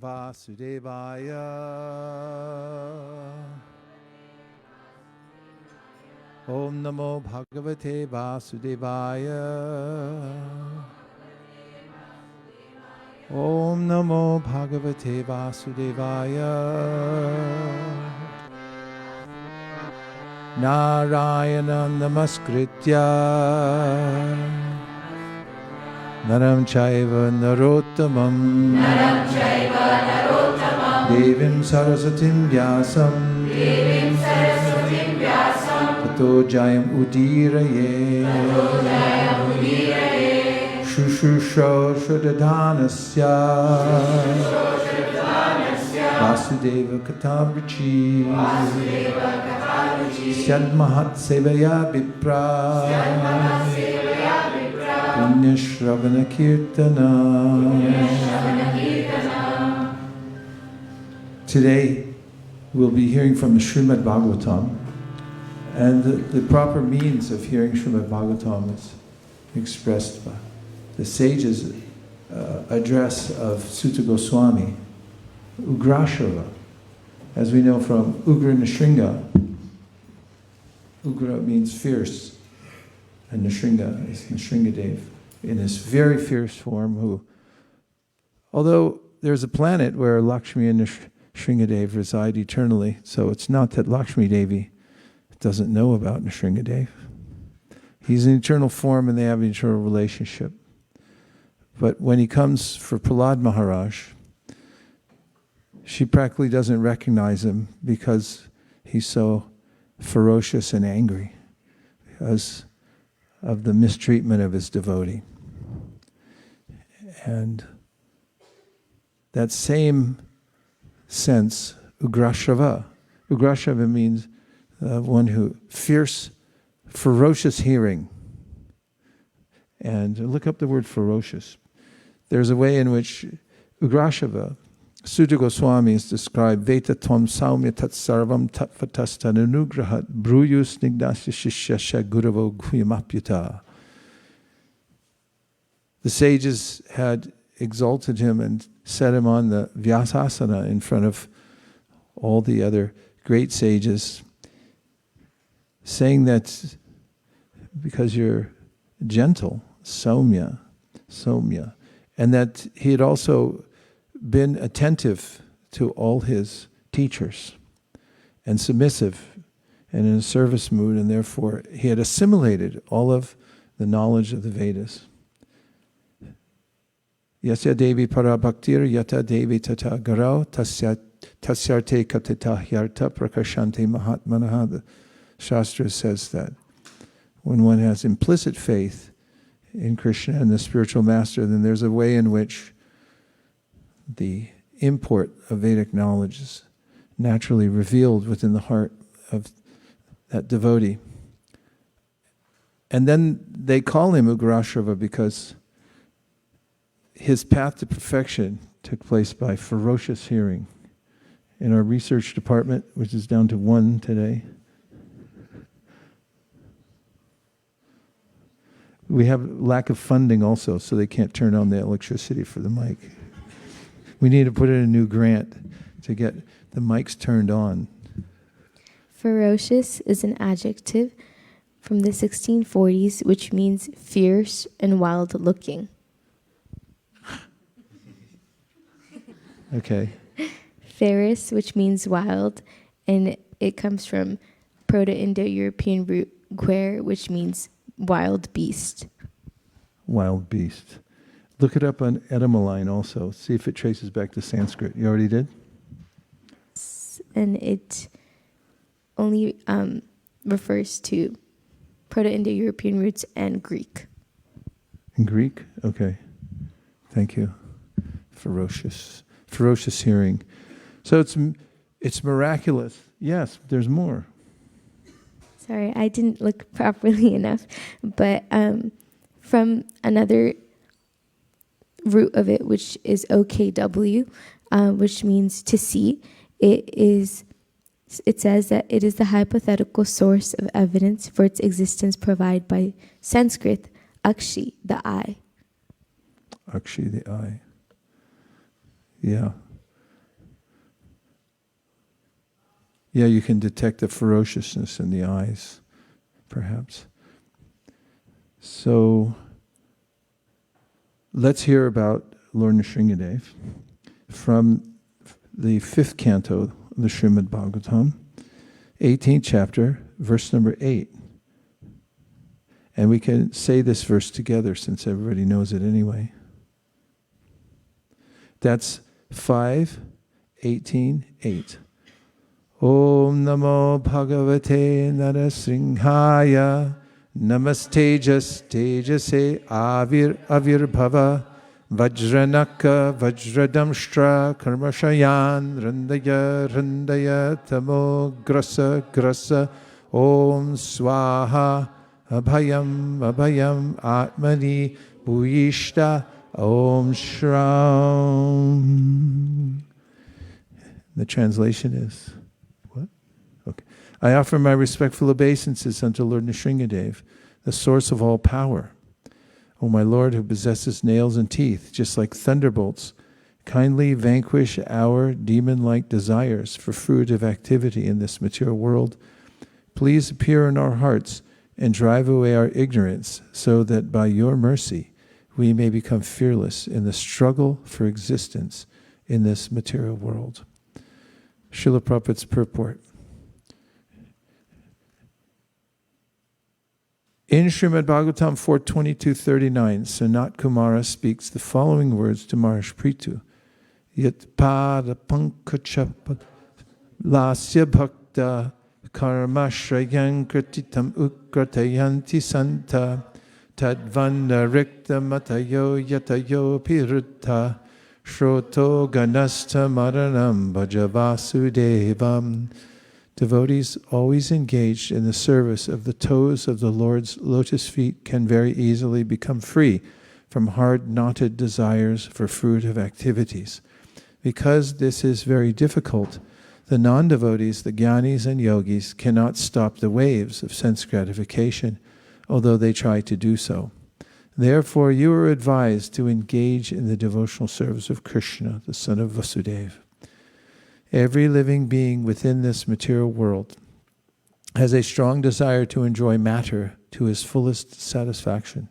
Vasudevaya. Om Namo Bhagavate Vasudevaya. Om Namo Bhagavate Vasudevaya. Narayana Namaskritya Naram Chaiva Narottamam Devim Sarasatim Vyasam Tato Jayam Udiraye Shushusho Shudadhanasya Vasudeva Katamrichi Syadmahat Sevaya Vipra Punya Shravana Kirtana. Today we'll be hearing from the Srimad Bhagavatam, and the proper means of hearing Srimad Bhagavatam is expressed by the sages' address of Sutta Goswami, Ugrashrava. As we know from Ugra Nrsinga, Ugra means fierce, and Nrsinga is Nrsingadev in this very fierce form who, although there's a planet where Lakshmi and Nrsingadev reside eternally, so it's not that Lakshmi Devi doesn't know about Nrsingadev. He's an eternal form and they have an eternal relationship. But when he comes for Prahlad Maharaj, she practically doesn't recognize him because he's so ferocious and angry because of the mistreatment of his devotee. And that same sense, Ugrashrava. Ugrashrava means one who, fierce, ferocious hearing. And look up the word ferocious. There's a way in which Ugrashrava, Sutta Goswami is described, Veta tvam saumya tat sarvam tat vatastanugrahat bruyu snigdasya shishyasya guravo guyamapyuta. The sages had exalted him and set him on the Vyasasana in front of all the other great sages, saying that because you're gentle, Saumya, and that he had also been attentive to all his teachers and submissive and in a service mood, and therefore he had assimilated all of the knowledge of the Vedas. Yasya Devi Parabhaktir Yata Devi Tata Garau Tasyarte Katita Hyarta Prakashante Mahatmanaha. The Shastra says that when one has implicit faith in Krishna and the spiritual master, then there's a way in which the import of Vedic knowledge is naturally revealed within the heart of that devotee. And then they call him Ugrashrava because his path to perfection took place by ferocious hearing. In our research department, which is down to 1 today, we have lack of funding also, so they can't turn on the electricity for the mic. We need to put in a new grant to get the mics turned on. Ferocious is an adjective from the 1640s, which means fierce and wild-looking. Okay. Ferus, which means wild, and it comes from Proto-Indo-European root guer, which means wild beast. Wild beast. Look it up on Etymoline also. See if it traces back to Sanskrit. You already did? And it only refers to Proto-Indo-European roots and Greek. In Greek? Okay. Thank you. Ferocious hearing. So it's miraculous. Yes, there's more. Sorry, I didn't look properly enough. But from another root of it, which is OKW, which means to see, it says that it is the hypothetical source of evidence for its existence provided by Sanskrit, Akshi, the eye. Akshi, the eye. Yeah. Yeah, you can detect the ferociousness in the eyes, perhaps. So let's hear about Lord Nrsingadev from the 5th canto of the Srimad Bhagavatam, 18th chapter, verse number 8. And we can say this verse together since everybody knows it anyway. That's 5:18:8. Om Namo Bhagavate Narasimhaya Namastejas Tejase Avirbhava Vajranaka Vajradamshtra Karmashayan Randaya Tamo Grasa Om Swaha Abhayam Atmani Bhuyishta Om Shram. The translation is, what? Okay. I offer my respectful obeisances unto Lord Nrsingadev, the source of all power. O my Lord, who possesses nails and teeth, just like thunderbolts, kindly vanquish our demon-like desires for fruitive activity in this material world. Please appear in our hearts and drive away our ignorance, so that by your mercy we may become fearless in the struggle for existence in this material world. Srila Prabhupada's purport. In Srimad Bhagavatam 4:22-39, Sanat Kumara speaks the following words to Maharaj Prithu. Yat pada pankachapa lasya bhakta karma shrayan krititam ukratayanti santa tadvanda rikta matayo yatayo piruddha shroto ganastha maranam bhajavasudevam. Devotees always engaged in the service of the toes of the Lord's lotus feet can very easily become free from hard knotted desires for fruitive activities. Because this is very difficult, the non-devotees, the jnanis and yogis, cannot stop the waves of sense gratification, although they try to do so. Therefore, you are advised to engage in the devotional service of Krishna, the son of Vasudeva. Every living being within this material world has a strong desire to enjoy matter to his fullest satisfaction.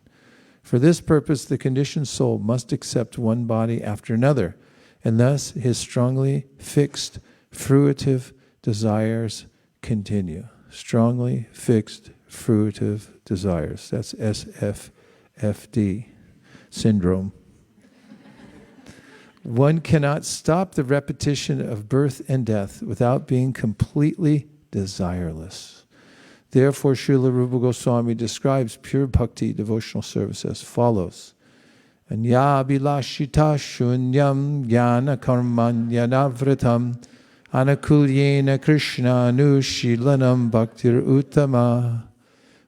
For this purpose, the conditioned soul must accept one body after another, and thus his strongly fixed, fruitive desires continue. Strongly fixed, fruitive desires. That's SFFD syndrome. One cannot stop the repetition of birth and death without being completely desireless. Therefore, Srila Rupa Goswami describes pure bhakti devotional service as follows. Anya bilashita shunyam jnana karmanyanavritam anakulyena krishna nushilanam bhaktir uttama.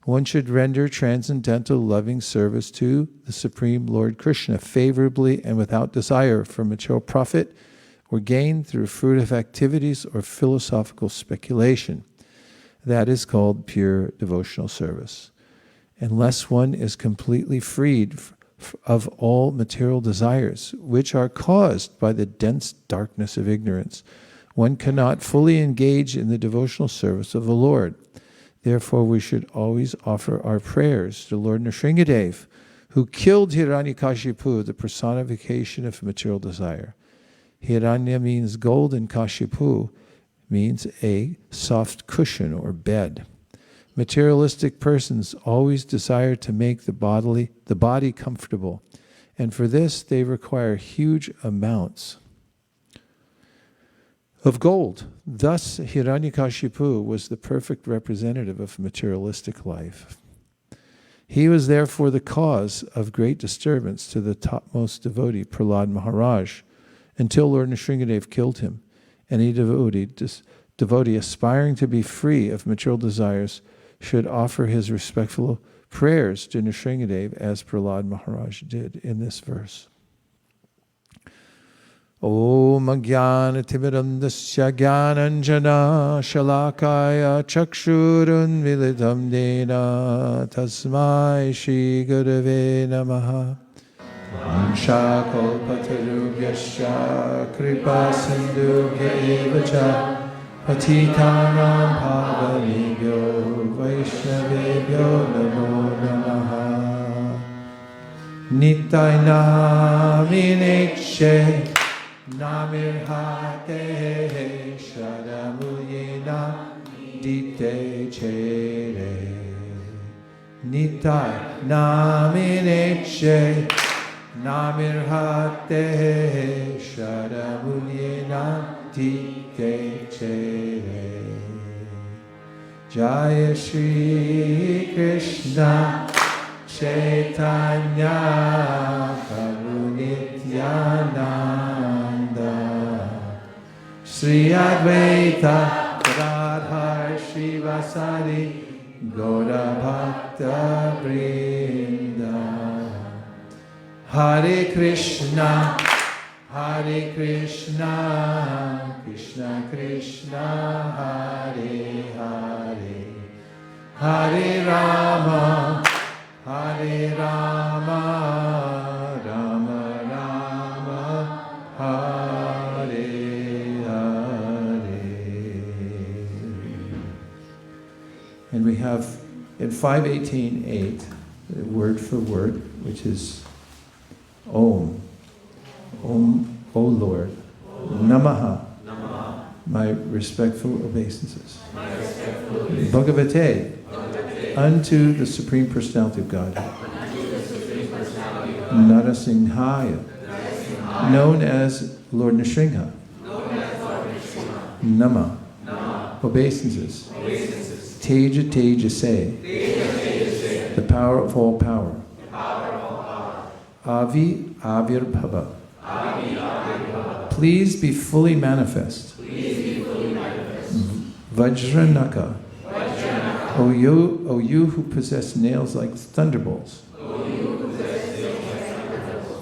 One should render transcendental loving service to the Supreme Lord Krishna favorably and without desire for material profit or gain through fruitive activities or philosophical speculation. That is called pure devotional service. Unless one is completely freed of all material desires, which are caused by the dense darkness of ignorance, one cannot fully engage in the devotional service of the Lord. Therefore, we should always offer our prayers to Lord Nrsingadev, who killed Hiranyakashipu, the personification of material desire. Hiranya means gold, and Kashipu means a soft cushion or bed. Materialistic persons always desire to make the body comfortable, and for this they require huge amounts of gold. Thus, Hiranyakashipu was the perfect representative of materialistic life. He was therefore the cause of great disturbance to the topmost devotee, Prahlad Maharaj, until Lord Nrsingadev killed him. Any devotee aspiring to be free of material desires should offer his respectful prayers to Nrsingadev, as Prahlad Maharaj did in this verse. Om Ajnana Timidamdasya Jnananjana Shalakaya Chakshurun Militam Dena Tasmai Shri Gurave Namaha. Vanshakalpatarubhyasya Kripa Sindhubhya Evacha Patitanam pavanebhyo Vaishnavebhyo namo namaha. Nitai naminekshe namirhate shadamuyena dite chere. Nitai naminekshe namirhate shadamunyena dite chere. Jaya Shri Krishna Chaitanya Prabhu Nityananda Sri Advaita Gadadhar Srivasadi Gauda Bhakta Vrinda. Hare Krishna, Krishna Krishna, Hare Hare, Hare Rama, Rama Rama, Hare Hare. And we have in 518.8, word for word, which is Om. Om, O Lord. Namaha. My respectful obeisances. Bhagavate. Unto the Supreme Personality of God. Narasimhaya. Known as Lord Nrsimha. Nama. Obeisances. Teja Tejase. The power of all power. Avi Avirbhava. Please be fully manifest. Vajranaka. O you who possess nails like thunderbolts.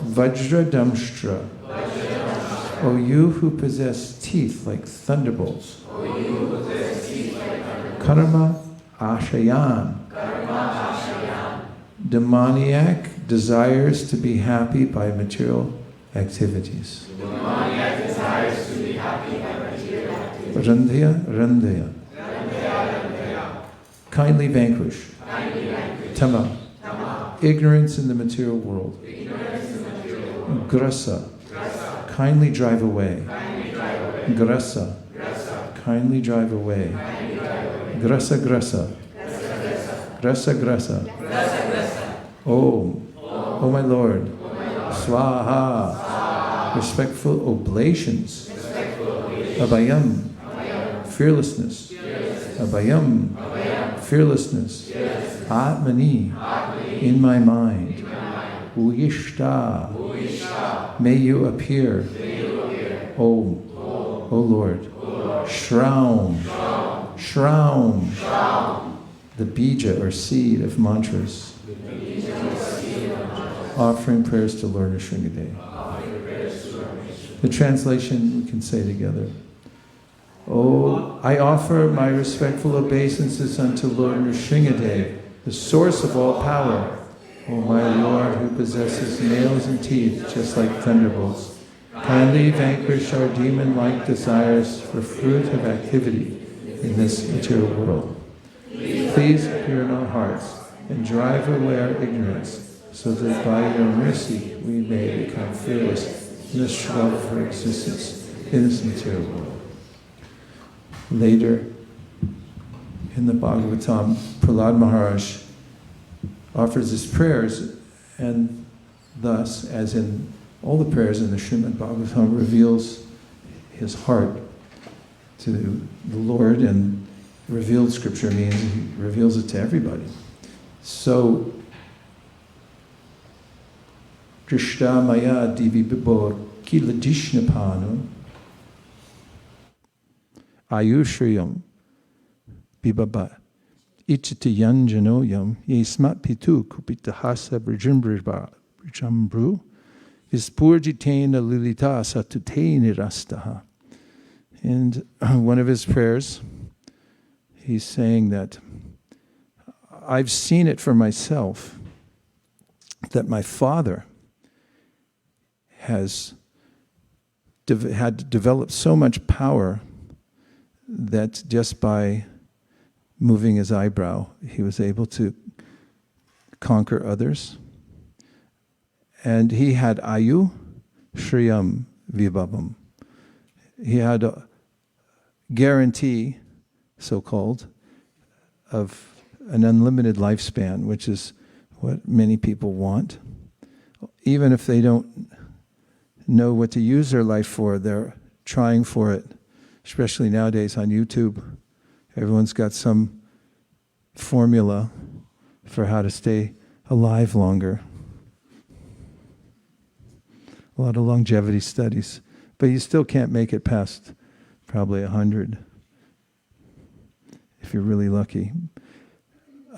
Vajradamshtra. O you who possess teeth like thunderbolts. Karma Ashayan. Demoniac desires to be happy by material activities. Randhya. Kindly vanquish. Tama. Ignorance in the material world. Grasa. Kindly drive away. Grasa. Kindly drive away. Grasa. Grasa. Oh my Lord. Swaha. Respectful oblations. Abhayam. Fearlessness. Abhayam. Fearlessness. Atmani. In my mind. Uyishta. May you appear. O Lord. Shraum. The bija or seed of mantras. Offering prayers to Lord Nrsimhadev. The translation we can say together. Oh, I offer my respectful obeisances unto Lord Nrsimhadev, the source of all power. O my Lord, who possesses nails and teeth just like thunderbolts, kindly vanquish our demon-like desires for fruit of activity in this material world. Please appear in our hearts and drive away our ignorance, so that by your mercy we may become fearless in the struggle for existence in this material world. Later, in the Bhagavatam, Prahlad Maharaj offers his prayers, and thus, as in all the prayers in the Srimad Bhagavatam, reveals his heart to the Lord, and revealed scripture means he reveals it to everybody. So, Drishta Maya Divi Bibor Kila Dishnapanu Ayushriyam Bibaba Ichiti Yanjanoyam Yesmat Pitu Kupitahasa Brijambru Vispurjitena Lilita Satuteni Rastaha. And one of his prayers, he's saying that I've seen it for myself that my father had developed so much power that just by moving his eyebrow, he was able to conquer others. And he had ayu, shriyam, vibhavam. He had a guarantee, so-called, of an unlimited lifespan, which is what many people want. Even if they don't know what to use their life for, they're trying for it. Especially nowadays on YouTube, everyone's got some formula for how to stay alive longer. A lot of longevity studies. But you still can't make it past probably 100, if you're really lucky.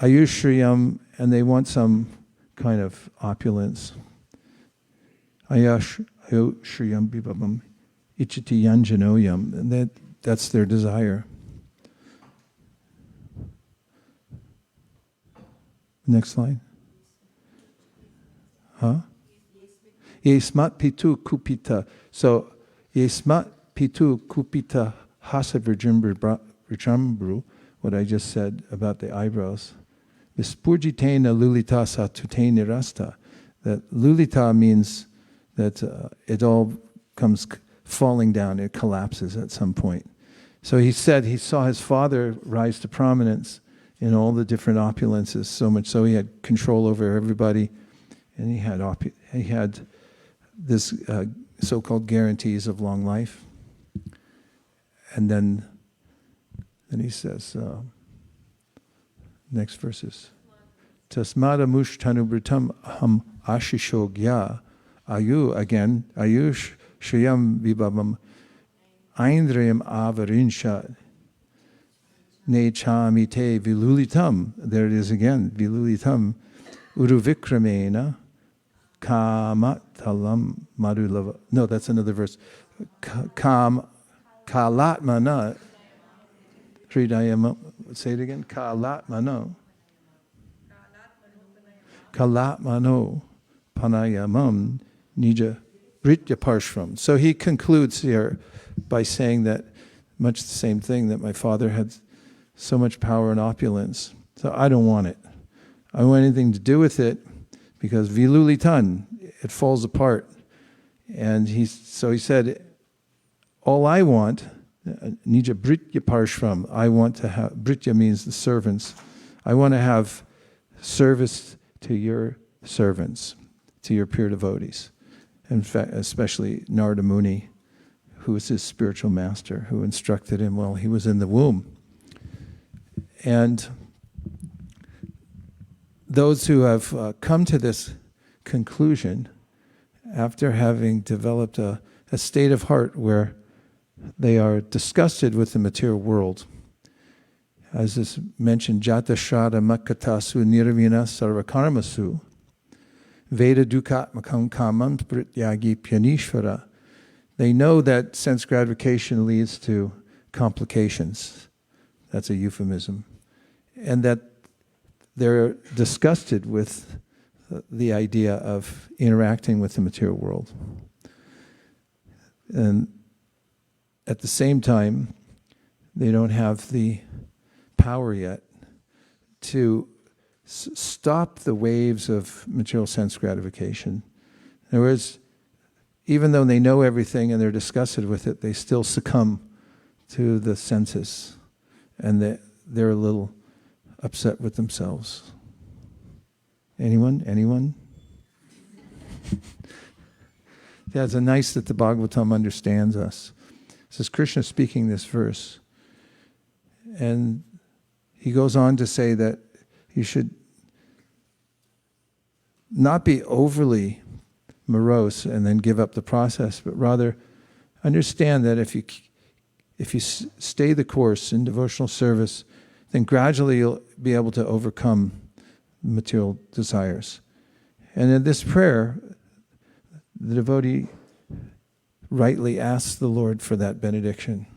Ayushriyam, and they want some kind of opulence. Ayushriyam bibabam ichiti yanjanoyam, and that's their desire. Next slide. Yesmat pitu kupita. So, yesmat pitu kupita hasa virjambru, what I just said about the eyebrows. Vispurjitena lulita satute nirasta. That lulita means that it all comes falling down, it collapses at some point. So he said he saw his father rise to prominence in all the different opulences, so much so he had control over everybody, and he had this so-called guarantees of long life. And then he says, next verses, Tasmada mushtanubritam aham ashishogya ayu, again, ayush shriyam vibhavam aindrayam avarinsha nechamite vilulitam. There it is again, vilulitam uruvikramena kamatalam madulava. No, that's another verse. Kalatmana hridayam. Say it again. Kalatmano panayamam nija britya parshram. So he concludes here by saying that much the same thing, that my father had so much power and opulence. So I don't want it. I don't want anything to do with it, because vilulitan, it falls apart. And he said, all I want, nija britya parshram, I want to have, britya means the servants, I want to have service to your servants, to your pure devotees. In fact, especially Narada Muni, who was his spiritual master, who instructed him while he was in the womb. And those who have come to this conclusion, after having developed a state of heart where they are disgusted with the material world, as is mentioned, Jata Shraddha Makatasu Nirvina Sarvakarmasu, Veda Dukatmakam Kamam Prityagi Pyanishvara. They know that sense gratification leads to complications. That's a euphemism. And that they're disgusted with the idea of interacting with the material world. And at the same time, they don't have the power yet to stop the waves of material sense gratification. In other words, even though they know everything and they're disgusted with it, they still succumb to the senses, and they're a little upset with themselves. Anyone? Yeah, it's nice that the Bhagavatam understands us. This is Krishna speaking this verse. And he goes on to say that you should not be overly morose and then give up the process, but rather understand that if you stay the course in devotional service, then gradually you'll be able to overcome material desires. And in this prayer, the devotee rightly asks the Lord for that benediction.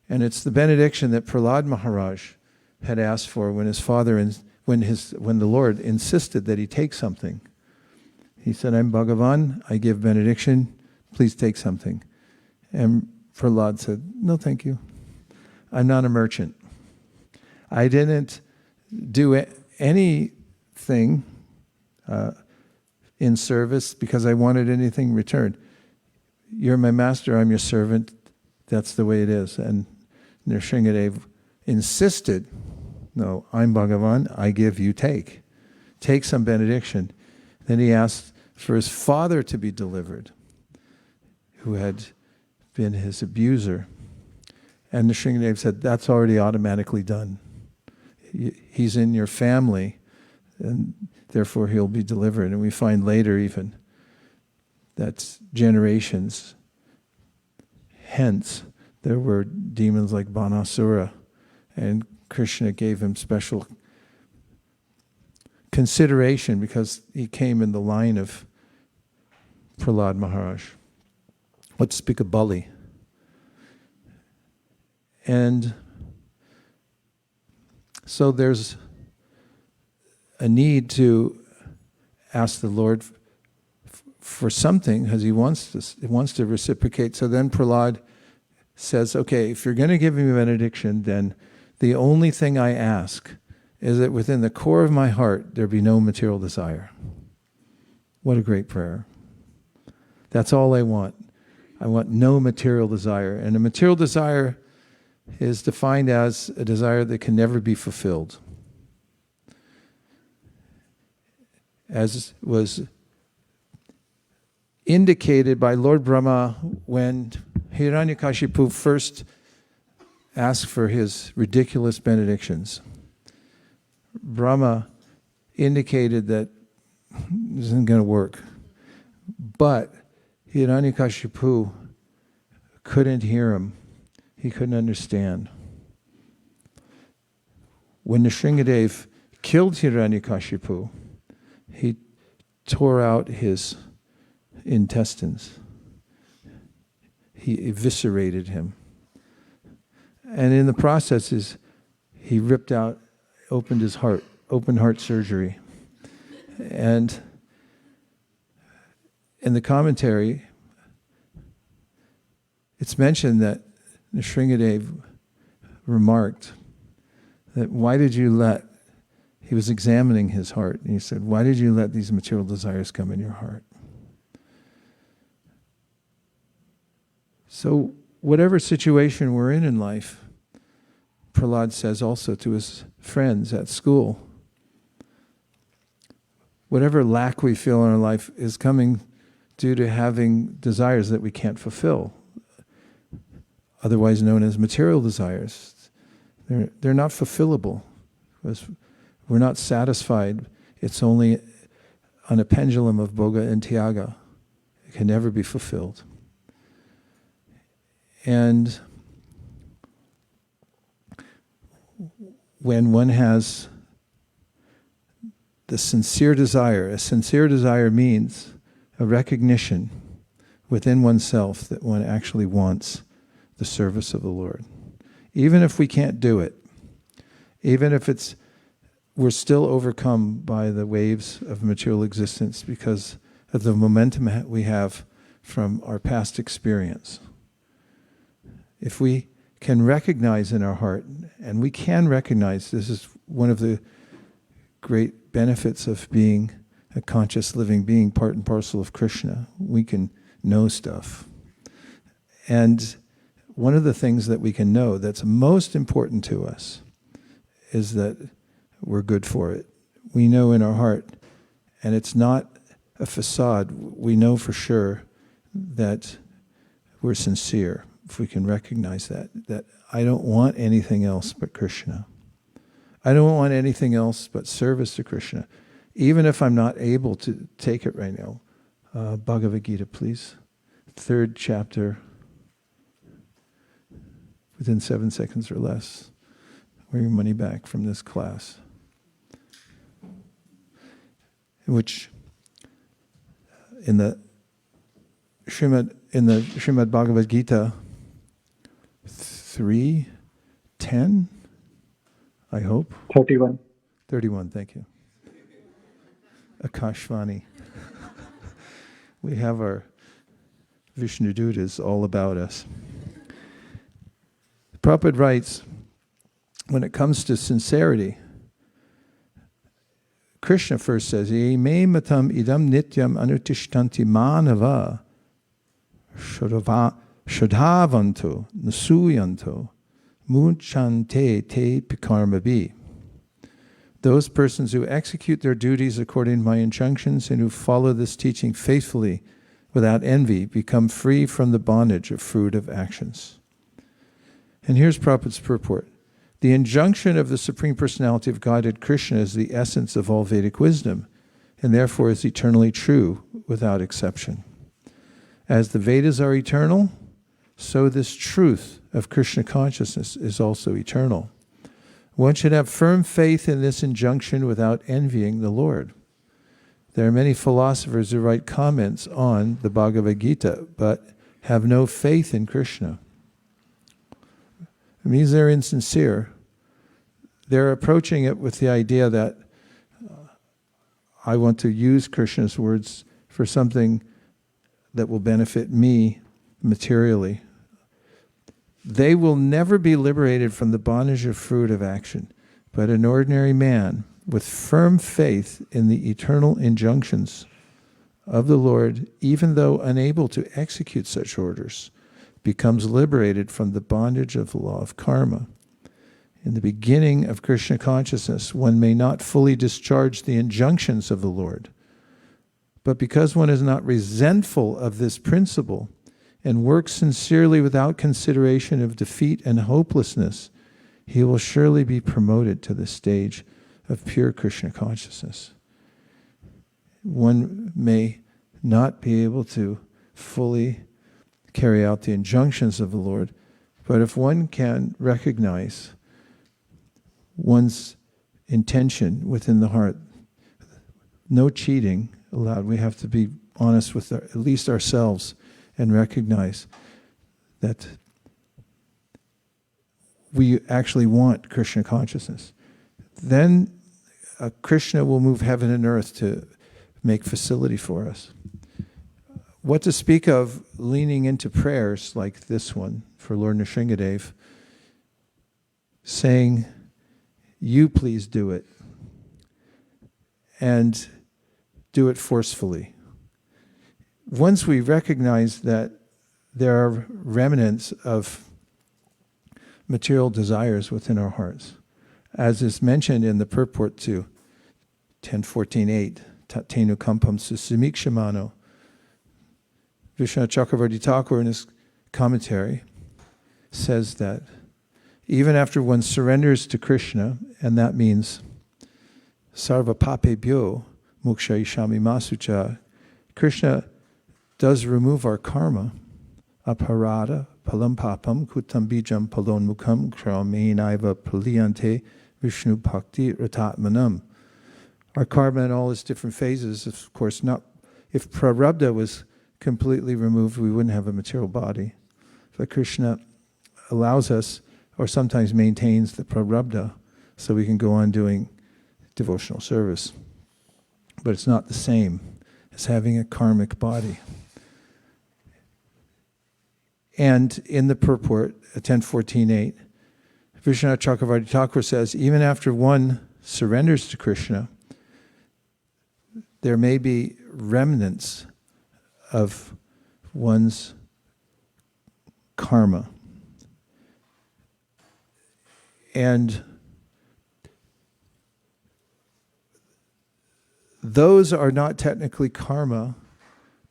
And it's the benediction that Prahlad Maharaj had asked for when his father, when the Lord insisted that he take something. He said, I'm Bhagavan, I give benediction, please take something. And Prahlad said, no, thank you. I'm not a merchant. I didn't do anything in service because I wanted anything returned. You're my master, I'm your servant. That's the way it is. And Nrsingadev insisted, no, I'm Bhagavan, I give, you take. Take some benediction. Then he asked for his father to be delivered, who had been his abuser. And Nrsingadev said, that's already automatically done. He's in your family, and therefore he'll be delivered. And we find later even that generations hence there were demons like Banasura, and Krishna gave him special consideration because he came in the line of Prahlad Maharaj. Let's speak of Bali. And so there's a need to ask the Lord for something because he wants to reciprocate. So then Prahlad says, okay, if you're going to give me a benediction, then the only thing I ask is that within the core of my heart there be no material desire. What a great prayer. That's all I want. I want no material desire. And a material desire is defined as a desire that can never be fulfilled. As was indicated by Lord Brahma when Hiranyakashipu first asked for his ridiculous benedictions. Brahma indicated that this isn't going to work. But Hiranyakashipu couldn't hear him. He couldn't understand. When Nrsingadev killed Hiranyakashipu, he tore out his intestines. He eviscerated him. And in the processes, he ripped out, opened his heart, open heart surgery. And in the commentary, it's mentioned that Nrsingadev remarked that he was examining his heart, and he said, why did you let these material desires come in your heart? So whatever situation we're in life, Prahlad says also to his friends at school, whatever lack we feel in our life is coming due to having desires that we can't fulfill, otherwise known as material desires. They're not fulfillable. We're not satisfied. It's only on a pendulum of bhoga and tyaga. It can never be fulfilled. And when one has the sincere desire, a sincere desire means a recognition within oneself that one actually wants the service of the Lord. Even if we can't do it, even if we're still overcome by the waves of material existence because of the momentum we have from our past experience. If we can recognize in our heart, and we can recognize, this is one of the great benefits of being a conscious living being, part and parcel of Krishna. We can know stuff. And one of the things that we can know that's most important to us is that we're good for it. We know in our heart, and it's not a facade, we know for sure that we're sincere, if we can recognize that I don't want anything else but Krishna. I don't want anything else but service to Krishna, even if I'm not able to take it right now. Bhagavad Gita, please. 3rd chapter, within 7 seconds or less. Wear your money back from this class. Which, in the Srimad Bhagavad Gita 3:10, I hope. 31. 31, thank you. Akashvani. We have our Vishnu Dutas all about us. Prabhupada writes, when it comes to sincerity, Krishna first says, Ye me matam idam nityam anutishtanti manava shodhavanto nasuyanto muchante te pikarmabi. Those persons who execute their duties according to my injunctions and who follow this teaching faithfully without envy become free from the bondage of fruit of actions. And here's Prabhupada's purport. The injunction of the Supreme Personality of Godhead Krishna is the essence of all Vedic wisdom, and therefore is eternally true without exception. As the Vedas are eternal, so this truth of Krishna consciousness is also eternal. One should have firm faith in this injunction without envying the Lord. There are many philosophers who write comments on the Bhagavad Gita, but have no faith in Krishna. It means they're insincere. They're approaching it with the idea that I want to use Krishna's words for something that will benefit me materially. They will never be liberated from the bondage of fruit of action, but an ordinary man with firm faith in the eternal injunctions of the Lord, even though unable to execute such orders, becomes liberated from the bondage of the law of karma. In the beginning of Krishna consciousness, one may not fully discharge the injunctions of the Lord, but because one is not resentful of this principle and works sincerely without consideration of defeat and hopelessness, he will surely be promoted to the stage of pure Krishna consciousness. One may not be able to fully carry out the injunctions of the Lord, but if one can recognize one's intention within the heart, no cheating allowed. We have to be honest with at least ourselves and recognize that we actually want Krishna consciousness. Then Krishna will move heaven and earth to make facility for us. What to speak of leaning into prayers like this one for Lord Nrsingadev, saying, you please do it, and do it forcefully. Once we recognize that there are remnants of material desires within our hearts, as is mentioned in the purport to 10.14.8, Tattenu Kampam Susamikshamano, Vishnu Chakravarti Thakur in his commentary says that even after one surrenders to Krishna, and that means sarva papebhyo muksha ishami masucha, Krishna does remove our karma, aparada palam papam kutam bijam palon mukham kramenaiva praliyante Vishnu bhakti ratatmanam. Our karma in all its different phases, of course, not. If prarabdha was completely removed, we wouldn't have a material body. But Krishna allows us, or sometimes maintains the prarabdha, so we can go on doing devotional service. But it's not the same as having a karmic body. And in the purport, 10.14.8, Vishnu Chakravarti Thakur says, even after one surrenders to Krishna, there may be remnants of one's karma. And those are not technically karma,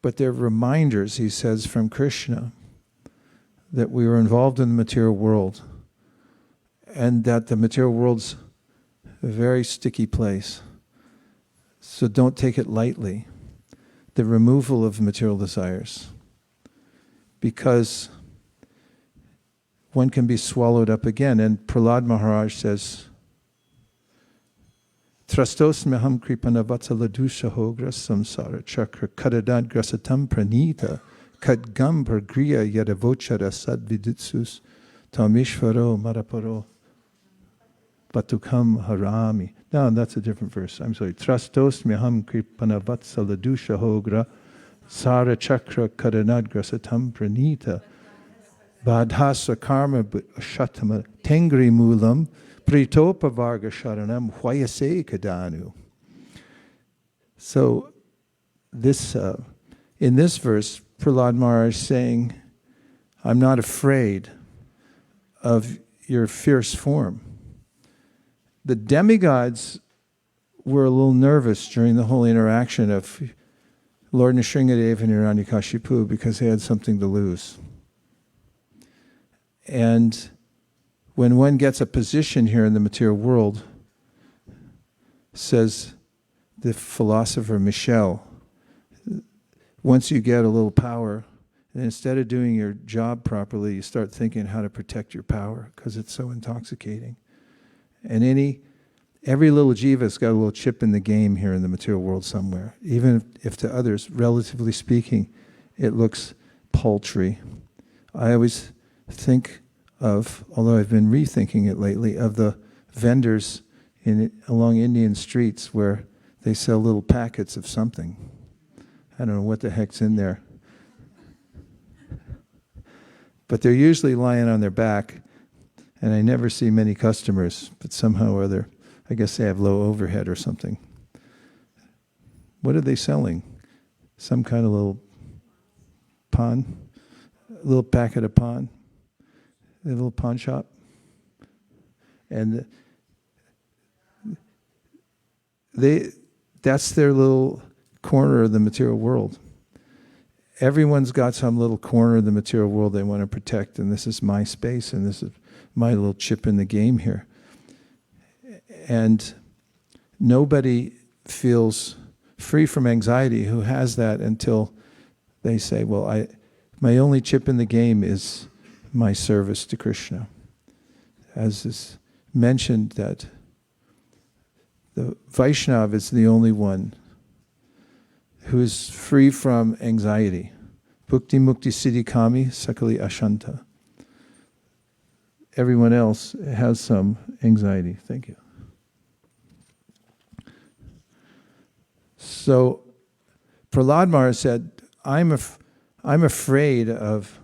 but they're reminders, he says, from Krishna, that we were involved in the material world, and that the material world's a very sticky place. So don't take it lightly, the removal of material desires, because one can be swallowed up again. And Prahlad Maharaj says, Trastos meham kripana vatsaladusha hogra samsara chakra kadadad grasatam pranita kadgam pragriya yadavochara sadviditsus tamishvaro maraparo batukam harami. No, that's a different verse. I'm sorry. Trastos meham kripana vatsaladusha hogra sara chakra kadadad grasatam pranita Badhasa karma shatama tengri mulam pritopa varga sharanam Vaisesika danu. So this in this verse, Prahlad Maharaj is saying, I'm not afraid of your fierce form. The demigods were a little nervous during the whole interaction of Lord Nrsingadev and Hiranyakashipu because they had something to lose. And when one gets a position here in the material world, says the philosopher Michel, once you get a little power, and instead of doing your job properly, you start thinking how to protect your power because it's so intoxicating. And every little jiva's got a little chip in the game here in the material world somewhere. Even if to others, relatively speaking, it looks paltry. I always think of, although I've been rethinking it lately, of the vendors along Indian streets where they sell little packets of something. I don't know what the heck's in there. But they're usually lying on their back, and I never see many customers, but somehow or other, I guess they have low overhead or something. What are they selling? Some kind of little pawn? A little packet of pawn? A little pawn shop? And that's their little corner of the material world. Everyone's got some little corner of the material world they want to protect, and this is my space, and this is my little chip in the game here. And nobody feels free from anxiety who has that until they say, well, my only chip in the game is my service to Krishna. As is mentioned, that the Vaishnava is the only one who is free from anxiety. Bhukti mukti siddhi kami sakali ashanta. Everyone else has some anxiety. Thank you. So Prahlad Maharaj said, I'm afraid of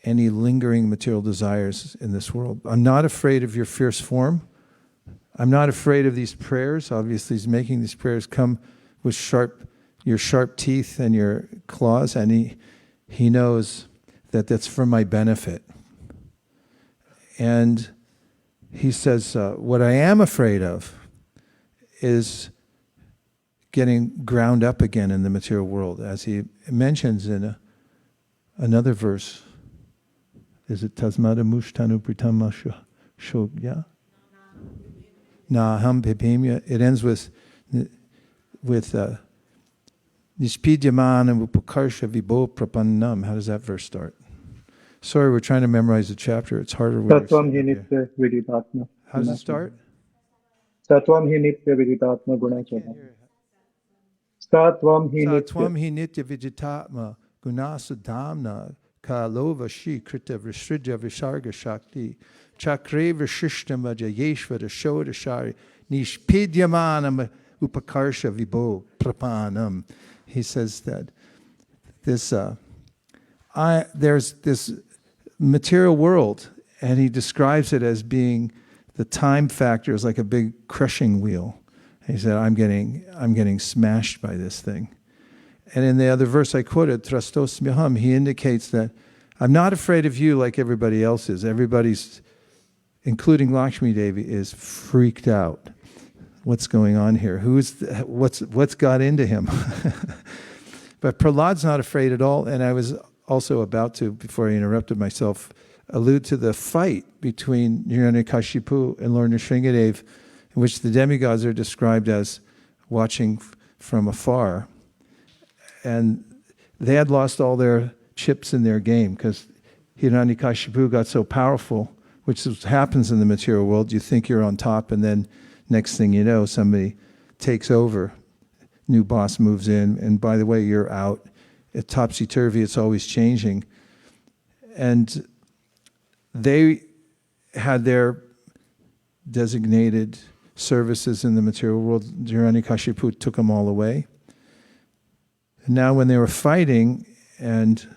any lingering material desires in this world. I'm not afraid of your fierce form. I'm not afraid of these prayers. Obviously, he's making these prayers come with your sharp teeth and your claws, and he knows that that's for my benefit. And he says, what I am afraid of is getting ground up again in the material world, as he mentions in another verse. Is it Tasmada Mushtanu Pritama Shogya? Naham Pipimya. It ends with Nispidyamana Upakarsha Vibho Prapannam. How does that verse start? Sorry, we're trying to memorize the chapter. It's harder when Satvam hi nitya viditatma. How does it start? Satvam hi nitya viditatma gunachana. Satvam hi Satvam nitya. hi nitya vijitatma gunasadhamna kalova shi krita vrishridya visarga shakti chakre vrishishtamva yeshvara shodashari nishpidyamanam upakarsha vibho prapanam. He says that there's this material world, and he describes it as being the time factor is like a big crushing wheel. He said, I'm getting smashed by this thing. And in the other verse I quoted, Trastosmyaham, he indicates that I'm not afraid of you like everybody else is. Everybody's, including Lakshmi Devi, is freaked out. What's going on here? What's got into him? But Prahlad's not afraid at all, and I was also about to, before I interrupted myself, allude to the fight between Hiranyakashipu and Lord Nrsingadev, in which the demigods are described as watching from afar. And they had lost all their chips in their game because Hiranyakashipu got so powerful, which happens in the material world. You think you're on top, and then next thing you know, somebody takes over. New boss moves in, and by the way, you're out. It's topsy-turvy, it's always changing. And they had their designated services in the material world. Hiranyakashipu took them all away. And now when they were fighting, and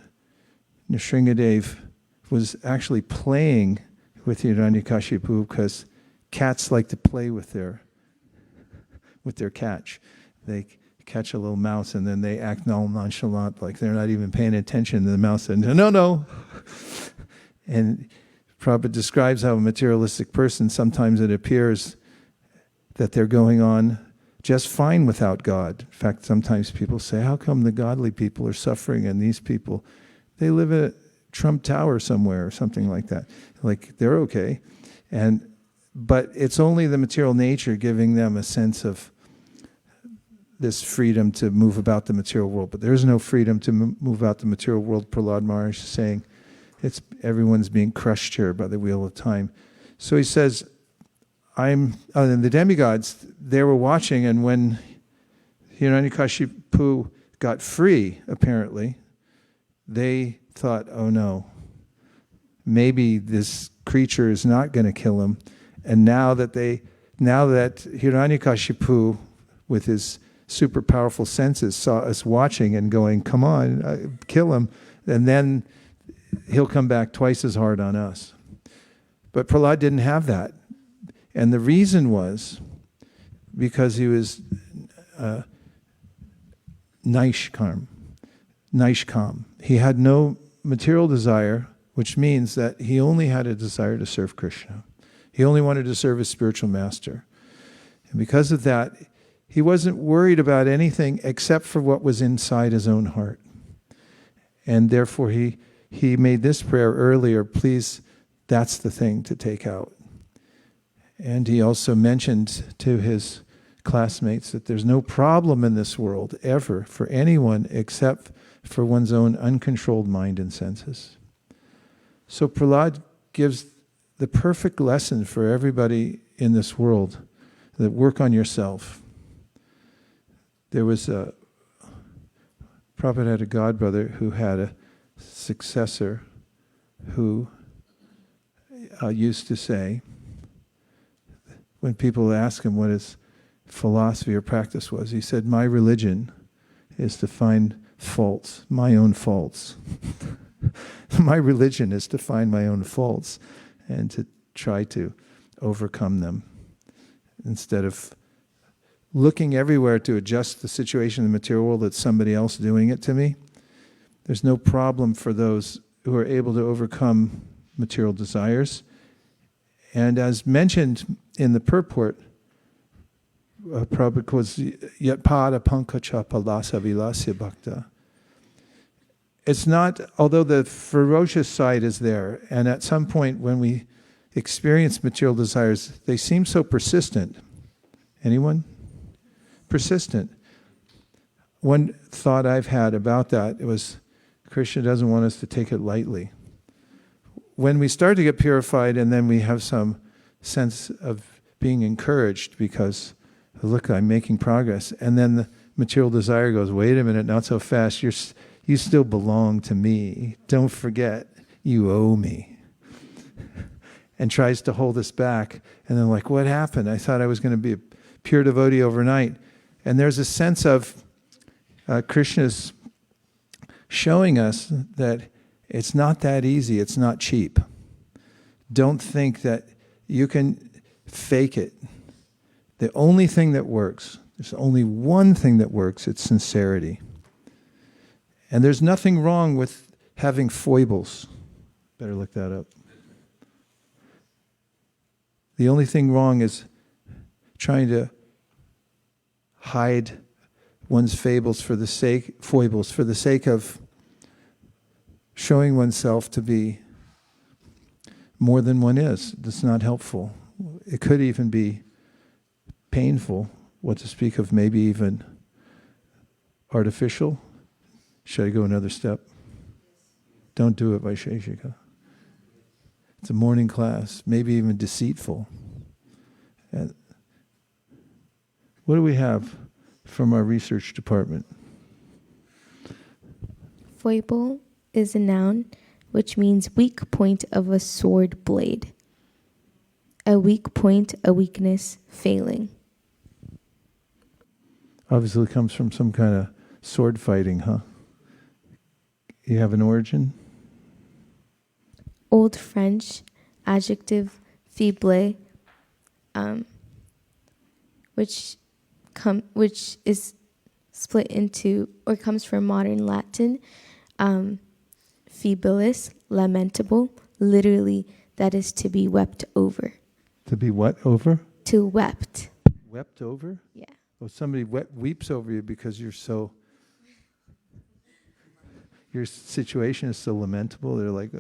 Nrsingadev was actually playing with Hiranyakashipu because cats like to play with their catch. They catch a little mouse and then they act all nonchalant, like they're not even paying attention. And the mouse said, no, no. And Prabhupada describes how a materialistic person, sometimes it appears that they're going on just fine without God. In fact, sometimes people say, how come the godly people are suffering and these people, they live in a Trump Tower somewhere or something like that. Like they're okay. But it's only the material nature giving them a sense of this freedom to move about the material world. But there's no freedom to move out the material world. Prahlad Maharaj is saying everyone's being crushed here by the wheel of time. So he says, and the demigods, they were watching, and when Hiranyakashipu got free, apparently, they thought, oh no, maybe this creature is not going to kill him. And now that Hiranyakashipu, with his super powerful senses, saw us watching and going, come on, kill him, and then he'll come back twice as hard on us. But Prahlad didn't have that. And the reason was because he was Naishkam. He had no material desire, which means that he only had a desire to serve Krishna. He only wanted to serve his spiritual master. And because of that, he wasn't worried about anything except for what was inside his own heart. And therefore he made this prayer earlier, please, that's the thing to take out. And he also mentioned to his classmates that there's no problem in this world ever for anyone except for one's own uncontrolled mind and senses. So Prahlad gives the perfect lesson for everybody in this world, that work on yourself. There was Prabhupada had a godbrother who had a successor who used to say, when people ask him what his philosophy or practice was, he said, my religion is to find faults, my own faults. My religion is to find my own faults and to try to overcome them instead of looking everywhere to adjust the situation in the material world that's somebody else doing it to me. There's no problem for those who are able to overcome material desires. And as mentioned in the purport, Prabhupada was Yatpada Pankacha Palasa Vilasya Bhakta. It's not, although the ferocious side is there, and at some point when we experience material desires, they seem so persistent. Anyone? Persistent. One thought I've had about that was Krishna doesn't want us to take it lightly. When we start to get purified and then we have some sense of being encouraged because, look, I'm making progress, and then the material desire goes, wait a minute, not so fast, you still belong to me. Don't forget, you owe me. And tries to hold us back. And then like, what happened? I thought I was going to be a pure devotee overnight. And there's a sense of Krishna's showing us that it's not that easy, it's not cheap. Don't think that you can fake it. The only thing that works, there's only one thing that works, it's sincerity. And there's nothing wrong with having foibles. Better look that up. The only thing wrong is trying to hide one's foibles for the sake of showing oneself to be more than one is. That's not helpful. It could even be painful, what to speak of maybe even artificial. Should I go another step? Don't do it, Vaisesika. It's a morning class, maybe even deceitful. And what do we have from our research department? Foible is a noun which means weak point of a sword blade. A weak point, a weakness, failing. Obviously it comes from some kind of sword fighting, huh? You have an origin? Old French adjective fible, which is split into, or comes from modern Latin, febilis, lamentable, literally that is to be wept over. To be what over? To wept. Wept over? Yeah. Oh, somebody weeps over you because your situation is so lamentable. They're like,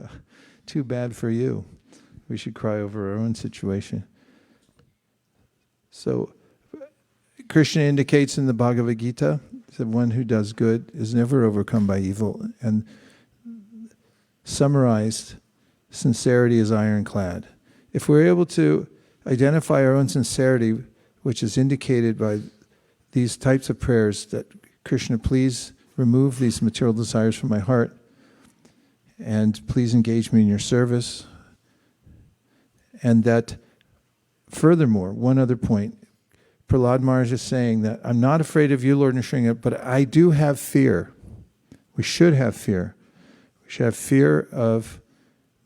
too bad for you. We should cry over our own situation. So, Krishna indicates in the Bhagavad Gita that one who does good is never overcome by evil. And summarized, sincerity is ironclad. If we're able to identify our own sincerity, which is indicated by these types of prayers, that Krishna, please remove these material desires from my heart, and please engage me in your service. And that, furthermore, one other point, Prahlad Maharaj is saying that I'm not afraid of you, Lord Nrsimha, but I do have fear. We should have fear. We should have fear of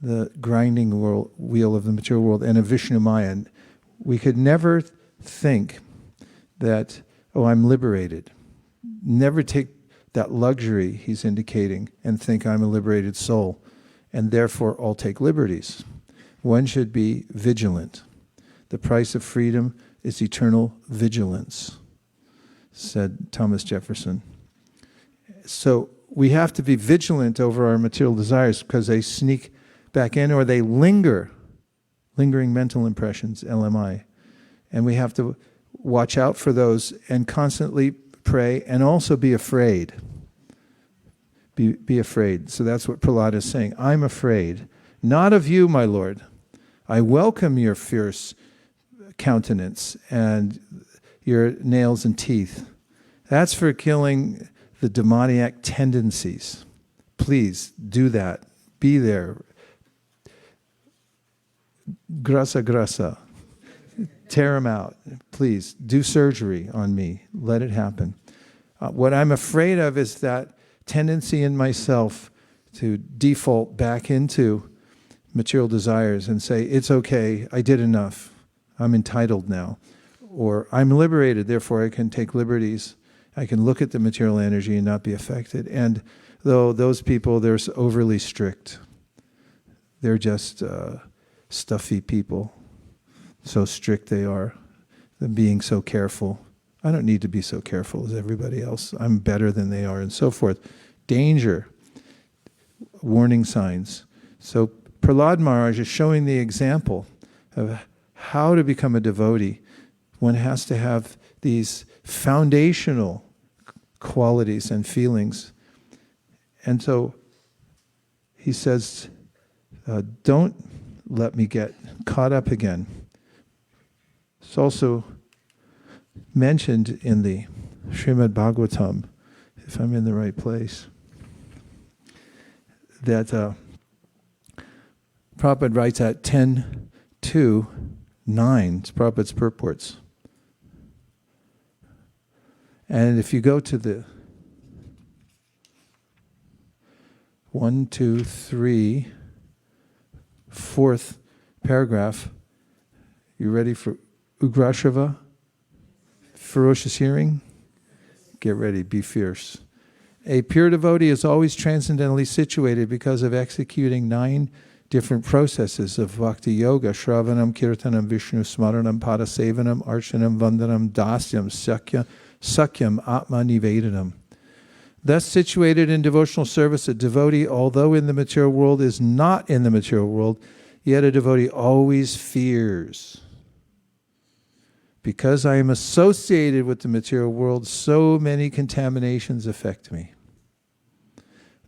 the grinding wheel of the material world and of Vishnu Maya. And we could never think that, oh, I'm liberated. Never take that luxury he's indicating and think I'm a liberated soul, and therefore I'll take liberties. One should be vigilant. The price of freedom is eternal vigilance, said Thomas Jefferson. So we have to be vigilant over our material desires because they sneak back in, or they lingering mental impressions, LMI. And we have to watch out for those and constantly pray and also be afraid. Be afraid. So that's what Prahlad is saying. I'm afraid. Not of you, my Lord. I welcome your fierce countenance and your nails and teeth. That's for killing the demoniac tendencies. Please do that. Be there. Grasa. Tear them out. Please do surgery on me. Let it happen. What I'm afraid of is that tendency in myself to default back into material desires and say, it's okay, I did enough. I'm entitled now. Or I'm liberated, therefore I can take liberties. I can look at the material energy and not be affected. And though those people, they're overly strict. They're just stuffy people. So strict they are. Them being so careful. I don't need to be so careful as everybody else. I'm better than they are, and so forth. Danger. Warning signs. So Prahlad Maharaj is showing the example of how to become a devotee. One has to have these foundational qualities and feelings. And so he says, don't let me get caught up again. It's also mentioned in the Srimad Bhagavatam, if I'm in the right place, that Prabhupada writes at 10.2.9, it's Prabhupada's purports. And if you go to the 1, 2, 3, 4th paragraph, you ready for Ugrashava? Ferocious hearing? Get ready, be fierce. A pure devotee is always transcendentally situated because of executing 9 different processes of bhakti yoga: Shravanam, Kirtanam, Vishnu Smaranam, Padasevanam, Archanam, Vandanam, Dasyam, Sakyam, Atma Nivedanam. Thus situated in devotional service, a devotee, although in the material world, is not in the material world, yet a devotee always fears. Because I am associated with the material world, so many contaminations affect me.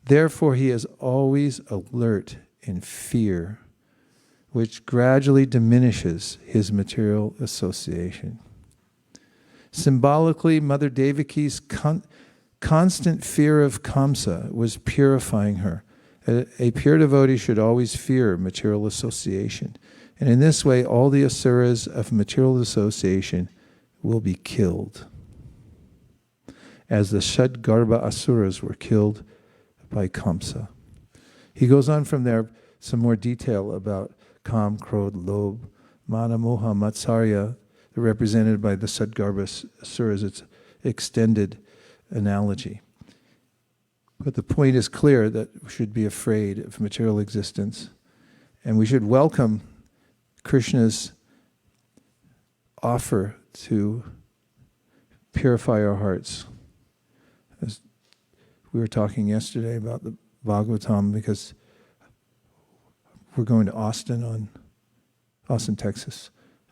Therefore, he is always alert in fear, which gradually diminishes his material association. Symbolically, Mother Devaki's constant fear of Kamsa was purifying her. A pure devotee should always fear material association. And in this way, all the asuras of material association will be killed, as the Shadgarbha asuras were killed by Kamsa. He goes on from there, some more detail about Kam, Krodh, Lobh, Mana, Moha, Matsarya. They're represented by the Sadgarbha Suras. It's extended analogy. But the point is clear that we should be afraid of material existence. And we should welcome Krishna's offer to purify our hearts. As we were talking yesterday about the Bhagavatam, because we're going to Austin, Texas,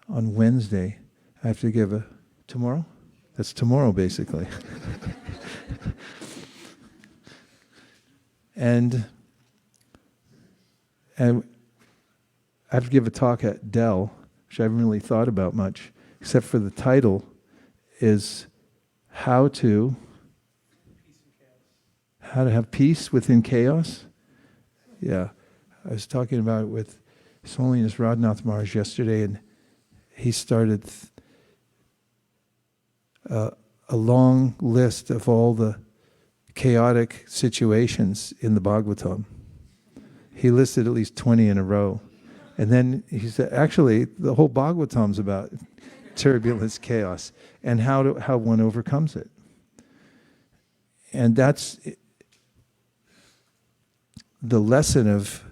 on Wednesday. I have to give tomorrow? That's tomorrow, basically. and I have to give a talk at Dell, which I haven't really thought about much, except for the title is how to have peace within chaos. Yeah, I was talking about it with His Holiness Radhanath Maharaj yesterday, and he started a long list of all the chaotic situations in the Bhagavatam. He listed at least 20 in a row. And then he said, actually, the whole Bhagavatam's about turbulence, chaos, and how one overcomes it. And that's the lesson of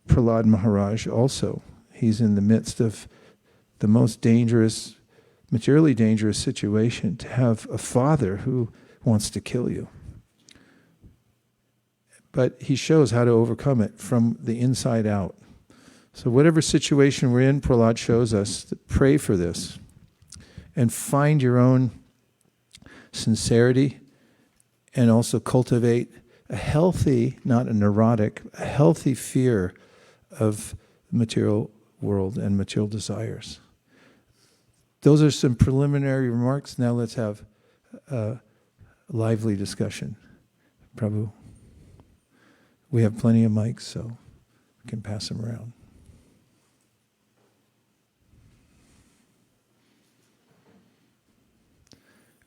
Prahlad Maharaj also. He's in the midst of the most dangerous, materially dangerous situation, to have a father who wants to kill you. But he shows how to overcome it from the inside out. So whatever situation we're in, Prahlad shows us to pray for this and find your own sincerity, and also cultivate a healthy, not a neurotic, a healthy fear of the material world and material desires. Those are some preliminary remarks. Now let's have a lively discussion. Prabhu, we have plenty of mics, so we can pass them around.